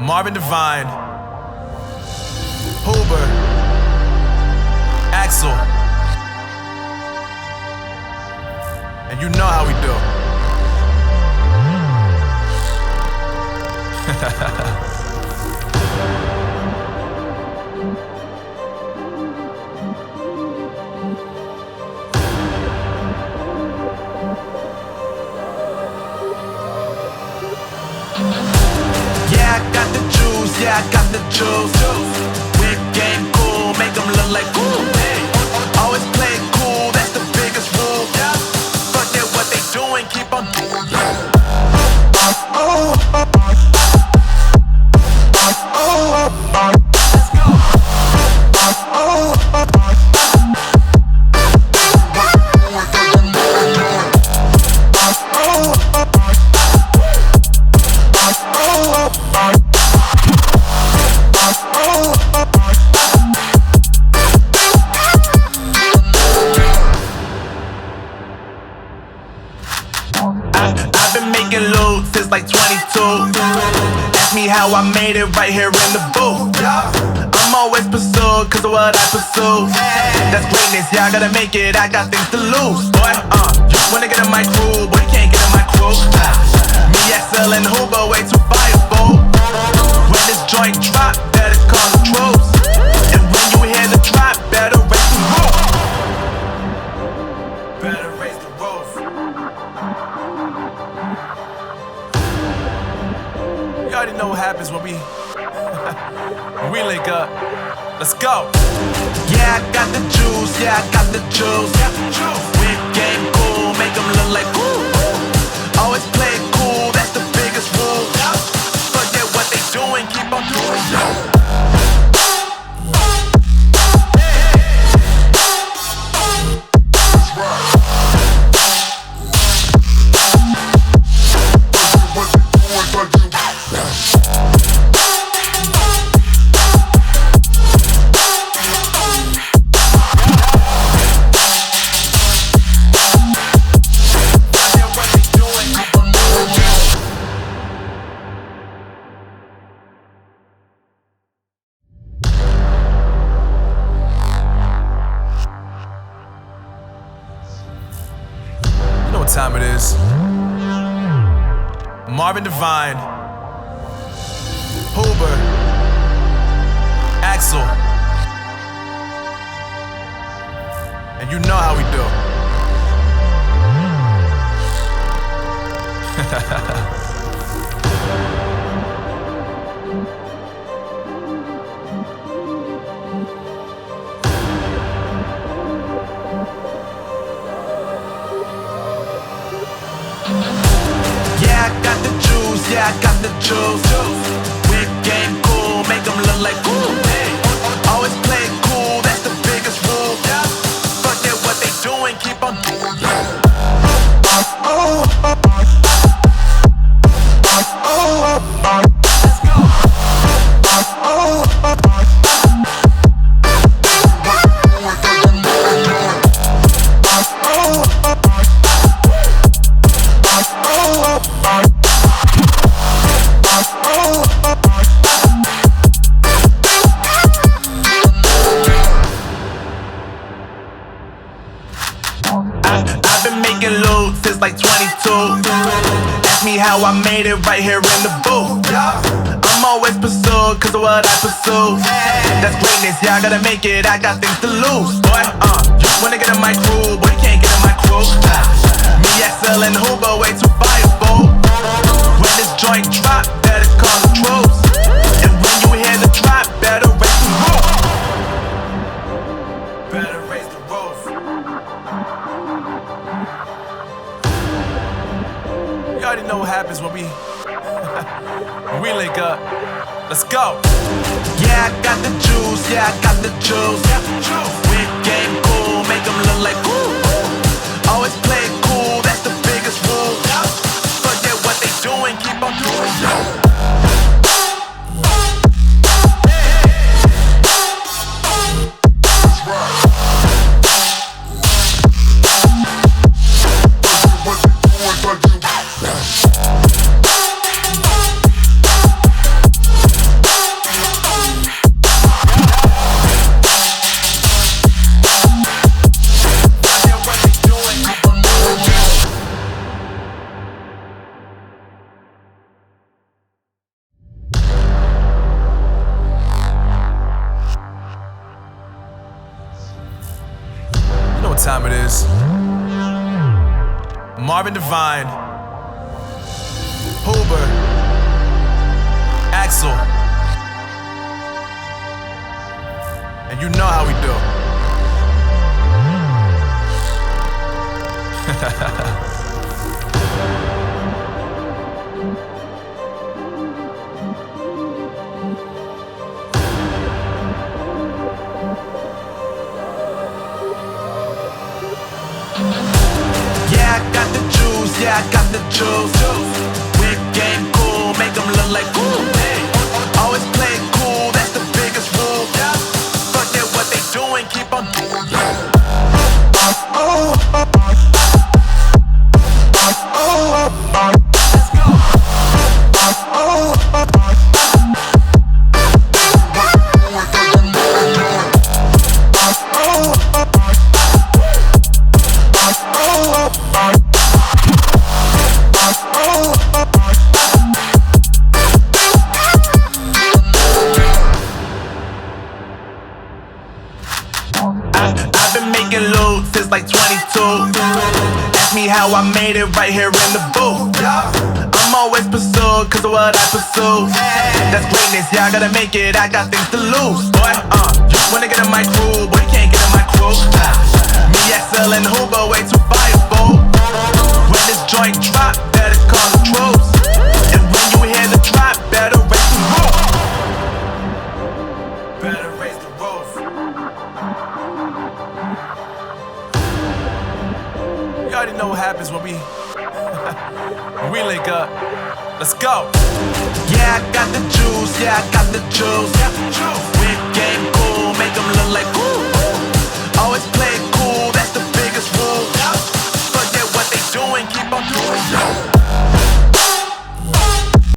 Marvin Devine, Huber, Axel, and you know how we do. Yeah, I got the juice, yeah, I got the juice. Whip game cool, make them look like cool. Always play it cool, that's the biggest rule. Forget what they doing, keep on doing it. I've been making loot since like 22. Ask me how I made it right here in the booth. I'm always pursued cause of what I pursue. That's greatness, yeah, I gotta make it, I got things to lose. Boy, you wanna get in my crew, boy, you can't get in my crew. Me, Axel, and Huber, way too fireable. When this joint drop, better call the troops. And when you hear the drop, better raise the roof. Better raise the roof. You already know what happens when we link up. Let's go. Yeah, I got the juice. Yeah, I got the juice. Whip game cool, make them look like cool. Always play it cool, that's the biggest rule. Forget what they doing, keep on doing it. You know what time it is. Marvin Devine, Huber, Axel, and you know how we do. Yeah, I got the juice, yeah, I got the juice. Whip game cool, make them look like cool. Always play it cool, that's the biggest rule. Forget what they doing, keep on doing it. I've been making loot since like 22. Ask me how I made it right here in the booth. I'm always pursued cause of what I pursue. That's greatness, yeah, I gotta make it, I got things to lose. Boy, you wanna get in my crew, boy, you can't get in my crew. Me, Axel, and Huber, way too fireable. When this joint drop, better call the troops. And when you hear the drop, better raise the roof. Better raise the roof. You already know what happens when we link up. Let's go. Yeah, I got the juice. Yeah, I got the juice. Whip game cool, make them look like cool. Always play it cool, that's the biggest rule. Forget what they doing, keep on doing it. is Marvin Devine, Huber, Axel, and you know how we do. Yeah, I got the juice, yeah, I got the juice. Whip game cool, make them look like cool. Always play cool, that's the biggest rule. Forget what they doing, keep on doing. I've been making loot since like 22. Ask me how I made it right here in the booth. I'm always pursued cause of what I pursue. That's greatness, yeah, I gotta make it, I got things to lose. Boy, you wanna get in my crew, boy, you can't get in my crew. Me, Axel, and Huber, way too fireable. When this joint drop, better call the troops. And when you hear the drop, better raise the roof. Better raise the roof. You already know what happens when we link up. Let's go. Yeah, I got the juice. Yeah, I got the juice. Whip game cool, make them look like cool. Always play